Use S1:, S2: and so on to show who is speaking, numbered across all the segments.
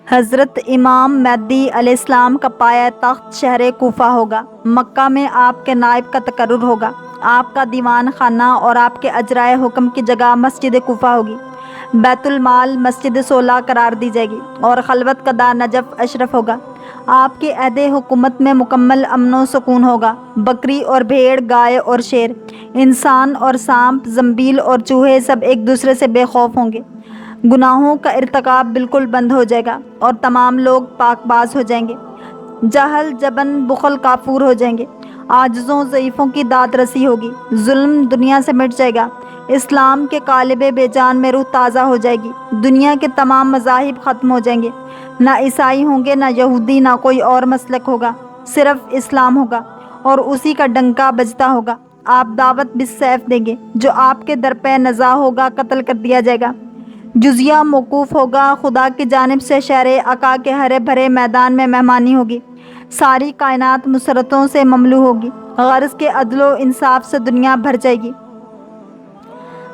S1: حضرت امام مہدی علیہ السلام کا پایہ تخت شہر کوفہ ہوگا۔ مکہ میں آپ کے نائب کا تقرر ہوگا۔ آپ کا دیوان خانہ اور آپ کے اجرائے حکم کی جگہ مسجد کوفہ ہوگی۔ بیت المال مسجد صلح قرار دی جائے گی اور خلوت کا دار نجف اشرف ہوگا۔ آپ کے عہد حکومت میں مکمل امن و سکون ہوگا۔ بکری اور بھیڑ، گائے اور شیر، انسان اور سانپ، زنبیل اور چوہے سب ایک دوسرے سے بے خوف ہوں گے۔ گناہوں کا ارتکاب بالکل بند ہو جائے گا اور تمام لوگ پاک باز ہو جائیں گے۔ جہل، جبن، بخل کافور ہو جائیں گے۔ عاجزوں، ضعیفوں کی داد رسی ہوگی۔ ظلم دنیا سے مٹ جائے گا۔ اسلام کے قالب بے جان میں روح تازہ ہو جائے گی۔ دنیا کے تمام مذاہب ختم ہو جائیں گے۔ نہ عیسائی ہوں گے، نہ یہودی، نہ کوئی اور مسلک ہوگا، صرف اسلام ہوگا اور اسی کا ڈنکا بجتا ہوگا۔ آپ دعوت بالسیف دیں گے، جو آپ کے در پہ نزاع ہوگا قتل کر دیا جائے گا۔ جزیہ موقوف ہوگا۔ خدا کی جانب سے شہر عقا کے ہرے بھرے میدان میں مہمانی ہوگی۔ ساری کائنات مسرتوں سے مملو ہوگی۔ غرض کے عدل و انصاف سے دنیا بھر جائے گی۔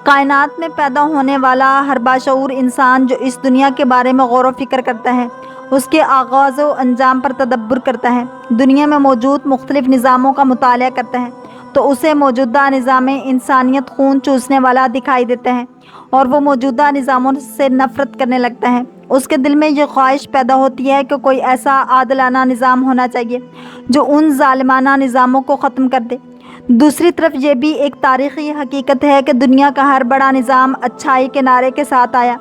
S1: کائنات میں پیدا ہونے والا ہر باشعور انسان جو اس دنیا کے بارے میں غور و فکر کرتا ہے، اس کے آغاز و انجام پر تدبر کرتا ہے، دنیا میں موجود مختلف نظاموں کا مطالعہ کرتا ہے، تو اسے موجودہ نظام انسانیت خون چوسنے والا دکھائی دیتا ہے اور وہ موجودہ نظاموں سے نفرت کرنے لگتا ہے۔ اس کے دل میں یہ خواہش پیدا ہوتی ہے کہ کوئی ایسا عادلانہ نظام ہونا چاہیے جو ان ظالمانہ نظاموں کو ختم کر دے۔ دوسری طرف یہ بھی ایک تاریخی حقیقت ہے کہ دنیا کا ہر بڑا نظام اچھائی کے نعرے کے ساتھ آیا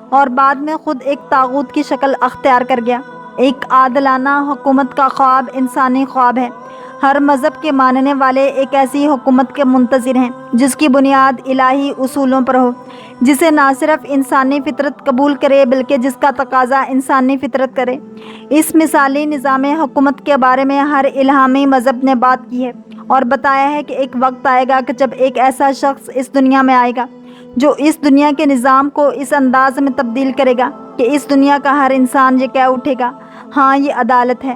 S1: اور بعد میں خود ایک طاغوت کی شکل اختیار کر گیا۔ ایک عادلانہ حکومت کا خواب انسانی خواب ہے۔ ہر مذہب کے ماننے والے ایک ایسی حکومت کے منتظر ہیں جس کی بنیاد الہی اصولوں پر ہو، جسے نہ صرف انسانی فطرت قبول کرے بلکہ جس کا تقاضا انسانی فطرت کرے۔ اس مثالی نظام حکومت کے بارے میں ہر الہامی مذہب نے بات کی ہے اور بتایا ہے کہ ایک وقت آئے گا کہ جب ایک ایسا شخص اس دنیا میں آئے گا جو اس دنیا کے نظام کو اس انداز میں تبدیل کرے گا کہ اس دنیا کا ہر انسان یہ کہہ اٹھے گا، ہاں یہ عدالت ہے۔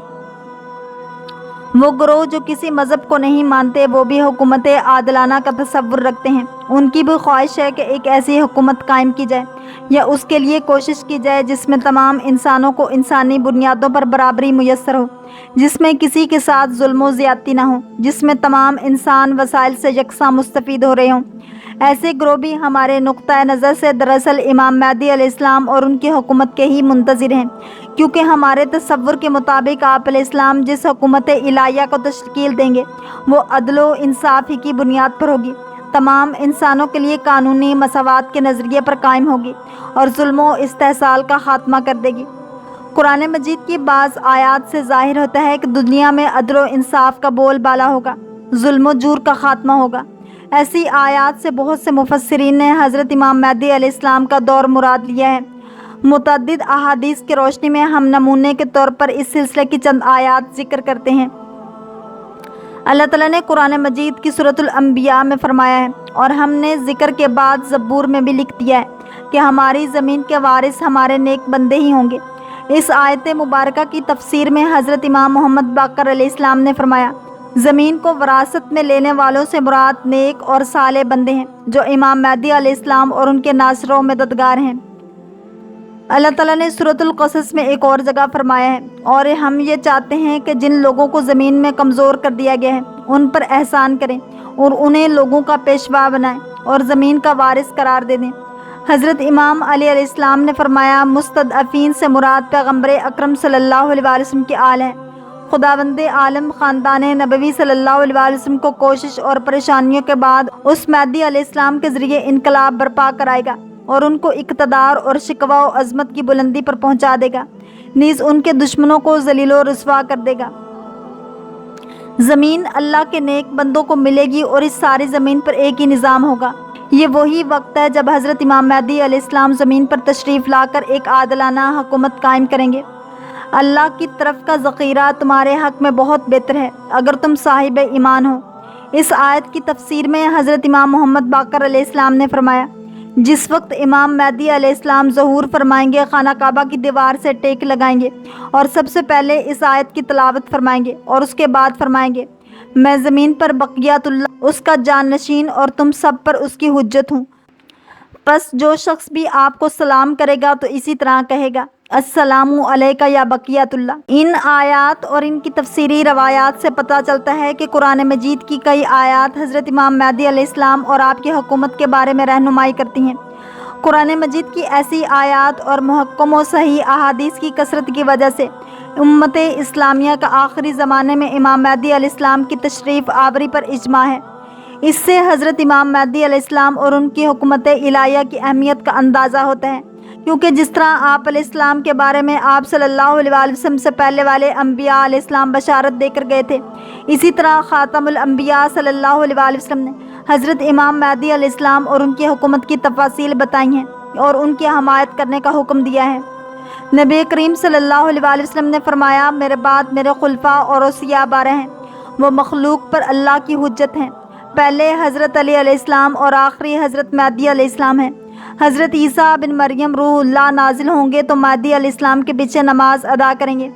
S1: وہ گروہ جو کسی مذہب کو نہیں مانتے وہ بھی حکومت عادلانہ کا تصور رکھتے ہیں۔ ان کی بھی خواہش ہے کہ ایک ایسی حکومت قائم کی جائے یا اس کے لیے کوشش کی جائے جس میں تمام انسانوں کو انسانی بنیادوں پر برابری میسر ہو، جس میں کسی کے ساتھ ظلم و زیادتی نہ ہو، جس میں تمام انسان وسائل سے یکساں مستفید ہو رہے ہوں۔ ایسے گروہ بھی ہمارے نقطۂ نظر سے دراصل امام مہدی علیہ السلام اور ان کی حکومت کے ہی منتظر ہیں، کیونکہ ہمارے تصور کے مطابق آپ علیہ السلام جس حکومت الہیہ کو تشکیل دیں گے وہ عدل و انصاف ہی کی بنیاد پر ہوگی، تمام انسانوں کے لیے قانونی مساوات کے نظریے پر قائم ہوگی اور ظلم و استحصال کا خاتمہ کر دے گی۔ قرآن مجید کی بعض آیات سے ظاہر ہوتا ہے کہ دنیا میں عدل و انصاف کا بول بالا ہوگا، ظلم و جور کا خاتمہ ہوگا۔ ایسی آیات سے بہت سے مفسرین نے حضرت امام مہدی علیہ السلام کا دور مراد لیا ہے۔ متعدد احادیث کی روشنی میں ہم نمونے کے طور پر اس سلسلے کی چند آیات ذکر کرتے ہیں۔ اللہ تعالیٰ نے قرآن مجید کی سورۃ الانبیاء میں فرمایا ہے، اور ہم نے ذکر کے بعد زبور میں بھی لکھ دیا ہے کہ ہماری زمین کے وارث ہمارے نیک بندے ہی ہوں گے۔ اس آیت مبارکہ کی تفسیر میں حضرت امام محمد باقر علیہ السلام نے فرمایا، زمین کو وراثت میں لینے والوں سے مراد نیک اور صالح بندے ہیں جو امام مہدی علیہ السلام اور ان کے ناصر و مددگار ہیں۔ اللہ تعالیٰ نے سورۃ القصص میں ایک اور جگہ فرمایا ہے، اور ہم یہ چاہتے ہیں کہ جن لوگوں کو زمین میں کمزور کر دیا گیا ہے ان پر احسان کریں اور انہیں لوگوں کا پیشوا بنائیں اور زمین کا وارث قرار دے دیں۔ حضرت امام علی علیہ السلام نے فرمایا، مستضعفین سے مراد پیغمبر اکرم صلی اللہ علیہ وسلم کی آل ہے۔ خداوند عالم خاندان نبوی صلی اللہ علیہ وسلم کو کوشش اور پریشانیوں کے بعد اس مہدی علیہ السلام کے ذریعے انقلاب برپا کرائے گا اور ان کو اقتدار اور شکوہ و عظمت کی بلندی پر پہنچا دے گا، نیز ان کے دشمنوں کو ذلیل و رسوا کر دے گا۔ زمین اللہ کے نیک بندوں کو ملے گی اور اس ساری زمین پر ایک ہی نظام ہوگا۔ یہ وہی وقت ہے جب حضرت امام مہدی علیہ السلام زمین پر تشریف لا کر ایک عادلانہ حکومت قائم کریں گے۔ اللہ کی طرف کا ذخیرہ تمہارے حق میں بہت بہتر ہے اگر تم صاحب ایمان ہو۔ اس آیت کی تفسیر میں حضرت امام محمد باقر علیہ السلام نے فرمایا، جس وقت امام مہدی علیہ السلام ظہور فرمائیں گے خانہ کعبہ کی دیوار سے ٹیک لگائیں گے اور سب سے پہلے اس آیت کی تلاوت فرمائیں گے اور اس کے بعد فرمائیں گے، میں زمین پر بقیت اللہ اس کا جان نشین اور تم سب پر اس کی حجت ہوں۔ بس جو شخص بھی آپ کو سلام کرے گا تو اسی طرح کہے گا السلام علیکہ یا بقیت اللہ۔ ان آیات اور ان کی تفسیری روایات سے پتہ چلتا ہے کہ قرآن مجید کی کئی آیات حضرت امام مہدی علیہ السلام اور آپ کی حکومت کے بارے میں رہنمائی کرتی ہیں۔ قرآن مجید کی ایسی آیات اور محکم و صحیح احادیث کی کثرت کی وجہ سے امت اسلامیہ کا آخری زمانے میں امام مہدی علیہ السلام کی تشریف آوری پر اجماع ہے۔ اس سے حضرت امام مہدی علیہ السلام اور ان کی حکومت الہیہ کی اہمیت کا اندازہ ہوتا ہے، کیونکہ جس طرح آپ علیہ السلام کے بارے میں آپ صلی اللہ علیہ وسلم سے پہلے والے انبیاء علیہ السلام بشارت دے کر گئے تھے، اسی طرح خاتم الانبیاء صلی اللہ علیہ وسلم نے حضرت امام مہدی علیہ السلام اور ان کی حکومت کی تفاصیل بتائی ہیں اور ان کی حمایت کرنے کا حکم دیا ہے۔ نبی کریم صلی اللہ علیہ وسلم نے فرمایا، میرے بعد میرے خلفاء اور اوصیاء بارہ ہیں، وہ مخلوق پر اللہ کی حجت ہیں۔ پہلے حضرت علی علیہ السلام اور آخری حضرت مہدی علیہ السلام ہیں۔ حضرت عیسیٰ بن مریم روح اللہ نازل ہوں گے تو مہدی علیہ السلام کے پیچھے نماز ادا کریں گے،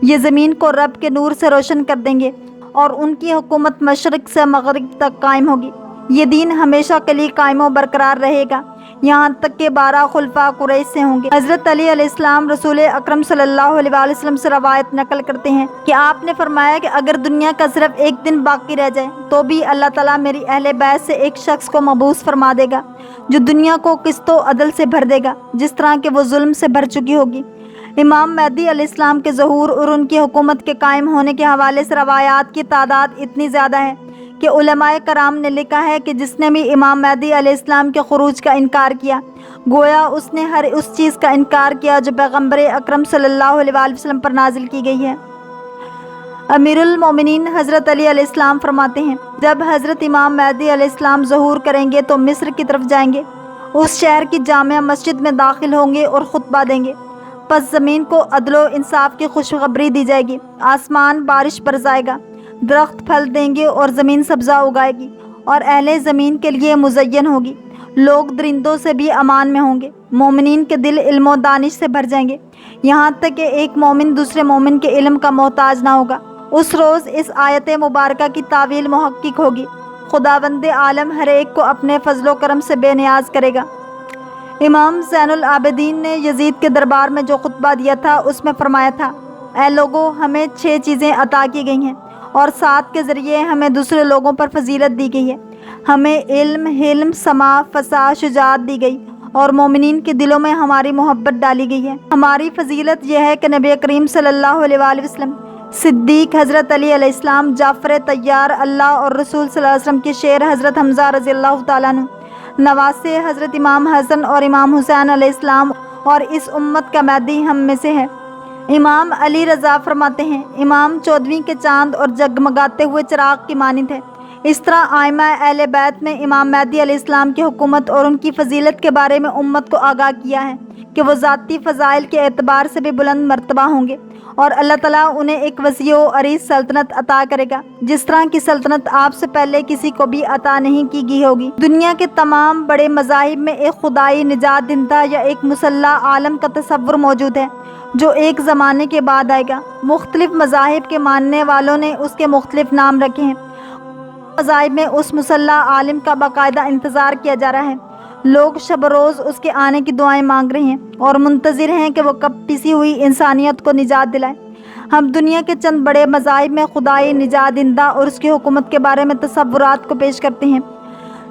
S1: یہ زمین کو رب کے نور سے روشن کر دیں گے اور ان کی حکومت مشرق سے مغرب تک قائم ہوگی۔ یہ دین ہمیشہ کے لیے قائم و برقرار رہے گا، یہاں تک کہ 12 خلفاء قریش سے ہوں گے۔ حضرت علی علیہ السلام رسول اکرم صلی اللہ علیہ وسلم سے روایت نقل کرتے ہیں کہ آپ نے فرمایا کہ اگر دنیا کا صرف ایک دن باقی رہ جائے تو بھی اللہ تعالیٰ میری اہل بیت سے ایک شخص کو مبعوث فرما دے گا جو دنیا کو قسط و عدل سے بھر دے گا جس طرح کہ وہ ظلم سے بھر چکی ہوگی۔ امام مہدی علیہ السلام کے ظہور اور ان کی حکومت کے قائم ہونے کے حوالے سے روایات کی تعداد اتنی زیادہ ہے کہ علماء کرام نے لکھا ہے کہ جس نے بھی امام مہدی علیہ السلام کے خروج کا انکار کیا، گویا اس نے ہر اس چیز کا انکار کیا جو پیغمبر اکرم صلی اللہ علیہ وسلم پر نازل کی گئی ہے۔ امیر المومنین حضرت علی علیہ السلام فرماتے ہیں، جب حضرت امام مہدی علیہ السلام ظہور کریں گے تو مصر کی طرف جائیں گے، اس شہر کی جامع مسجد میں داخل ہوں گے اور خطبہ دیں گے، پس زمین کو عدل و انصاف کی خوشخبری دی جائے گی، آسمان بارش برسائے گا، درخت پھل دیں گے اور زمین سبزہ اگائے گی اور اہل زمین کے لیے مزین ہوگی، لوگ درندوں سے بھی امان میں ہوں گے، مومنین کے دل علم و دانش سے بھر جائیں گے، یہاں تک کہ ایک مومن دوسرے مومن کے علم کا محتاج نہ ہوگا۔ اس روز اس آیت مبارکہ کی تعویل محقق ہوگی، خداوند عالم ہر ایک کو اپنے فضل و کرم سے بے نیاز کرے گا۔ امام زین العابدین نے یزید کے دربار میں جو خطبہ دیا تھا اس میں فرمایا تھا، اے لوگو، ہمیں 6 چیزیں عطا کی گئی ہیں اور 7 کے ذریعے ہمیں دوسرے لوگوں پر فضیلت دی گئی ہے۔ ہمیں علم، حلم، سماع، فصاحت، شجاعت دی گئی اور مومنین کے دلوں میں ہماری محبت ڈالی گئی ہے۔ ہماری فضیلت یہ ہے کہ نبی کریم صلی اللہ علیہ وسلم، صدیق حضرت علی علیہ السلام، جعفر طیار، اللہ اور رسول صلی اللہ علیہ وسلم کے شیر حضرت حمزہ رضی اللہ تعالیٰ عنہ، نواسے حضرت امام حسن اور امام حسین علیہ السلام، اور اس امت کا مہدی ہم میں سے ہے۔ امام علی رضا فرماتے ہیں، امام 14ویں کے چاند اور جگمگاتے ہوئے چراغ کی مانند ہے۔ اس طرح آئمہ اہل بیت نے امام مہدی علیہ السلام کی حکومت اور ان کی فضیلت کے بارے میں امت کو آگاہ کیا ہے کہ وہ ذاتی فضائل کے اعتبار سے بھی بلند مرتبہ ہوں گے اور اللہ تعالیٰ انہیں ایک وسیع و عریض سلطنت عطا کرے گا، جس طرح کی سلطنت آپ سے پہلے کسی کو بھی عطا نہیں کی گئی ہوگی۔ دنیا کے تمام بڑے مذاہب میں ایک خدائی نجات دہندہ یا ایک مسلح عالم کا تصور موجود ہے جو ایک زمانے کے بعد آئے گا۔ مختلف مذاہب کے ماننے والوں نے اس کے مختلف نام رکھے ہیں۔ مذاہب میں اس مسلح عالم کا باقاعدہ انتظار کیا جا رہا ہے، لوگ شب روز اس کے آنے کی دعائیں مانگ رہے ہیں اور منتظر ہیں کہ وہ کب پسی ہوئی انسانیت کو نجات دلائے۔ ہم دنیا کے چند بڑے مذاہب میں خدائی نجات دہندہ اور اس کی حکومت کے بارے میں تصورات کو پیش کرتے ہیں۔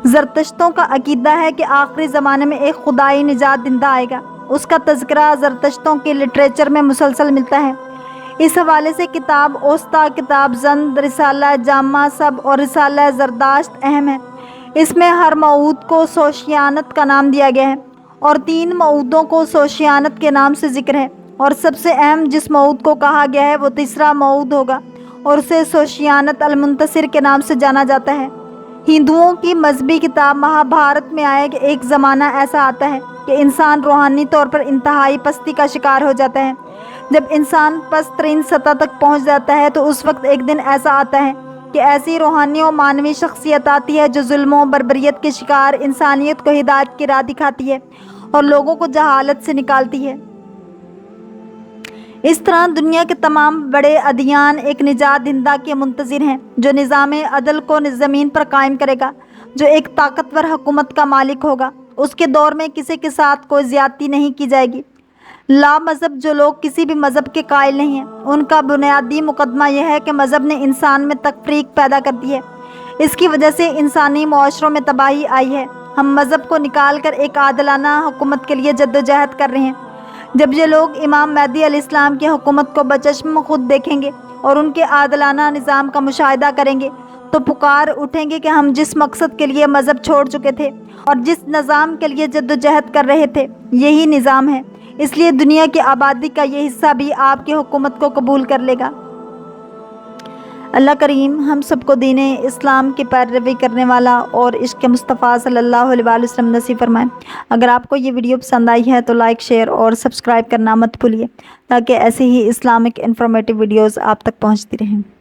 S1: زرتشتوں کا عقیدہ ہے کہ آخری زمانے میں ایک خدائی نجات دہندہ آئے گا، اس کا تذکرہ زرتشتوں کے لٹریچر میں مسلسل ملتا ہے۔ اس حوالے سے کتاب اوسطی، کتاب زند، رسالہ جامع سب اور رسالہ زرداشت اہم ہے۔ اس میں ہر موعود کو سوشیانت کا نام دیا گیا ہے اور 3 موعودوں کو سوشیانت کے نام سے ذکر ہے، اور سب سے اہم جس موعود کو کہا گیا ہے وہ تیسرا موعود ہوگا اور اسے سوشیانت المنتصر کے نام سے جانا جاتا ہے۔ ہندوؤں کی مذہبی کتاب مہابھارت میں آیا کہ ایک زمانہ ایسا آتا ہے کہ انسان روحانی طور پر انتہائی پستی کا شکار ہو جاتا ہے۔ جب انسان پست ترین سطح تک پہنچ جاتا ہے تو اس وقت ایک دن ایسا آتا ہے کہ ایسی روحانی و معنوی شخصیت آتی ہے جو ظلم و بربریت کے شکار انسانیت کو ہدایت کی راہ دکھاتی ہے اور لوگوں کو جہالت سے نکالتی ہے۔ اس طرح دنیا کے تمام بڑے ادیان ایک نجات دہندہ کے منتظر ہیں جو نظام عدل کو زمین پر قائم کرے گا، جو ایک طاقتور حکومت کا مالک ہوگا اس کے دور میں کسی کے ساتھ کوئی زیادتی نہیں کی جائے گی۔ لا مذہب جو لوگ کسی بھی مذہب کے قائل نہیں ہیں، ان کا بنیادی مقدمہ یہ ہے کہ مذہب نے انسان میں تفریق پیدا کر دی ہے۔ اس کی وجہ سے انسانی معاشروں میں تباہی آئی ہے۔ ہم مذہب کو نکال کر ایک عادلانہ حکومت کے لیے جدوجہد کر رہے ہیں۔ جب یہ لوگ امام مہدی علیہ السلام کی حکومت کو بچشم خود دیکھیں گے اور ان کے عادلانہ نظام کا مشاہدہ کریں گے تو پکار اٹھیں گے کہ ہم جس مقصد کے لیے مذہب چھوڑ چکے تھے اور جس نظام کے لیے جدوجہد کر رہے تھے، یہی نظام ہے۔ اس لیے دنیا کی آبادی کا یہ حصہ بھی آپ کی حکومت کو قبول کر لے گا۔ اللہ کریم ہم سب کو دین اسلام کی پیروی کرنے والا اور عشق مصطفیٰ صلی اللہ علیہ وآلہ وسلم نصیب فرمائیں۔ اگر آپ کو یہ ویڈیو پسند آئی ہے تو لائک، شیئر اور سبسکرائب کرنا مت بھولیے تاکہ ایسے ہی اسلامک انفارمیٹیو ویڈیوز آپ تک پہنچتی رہیں۔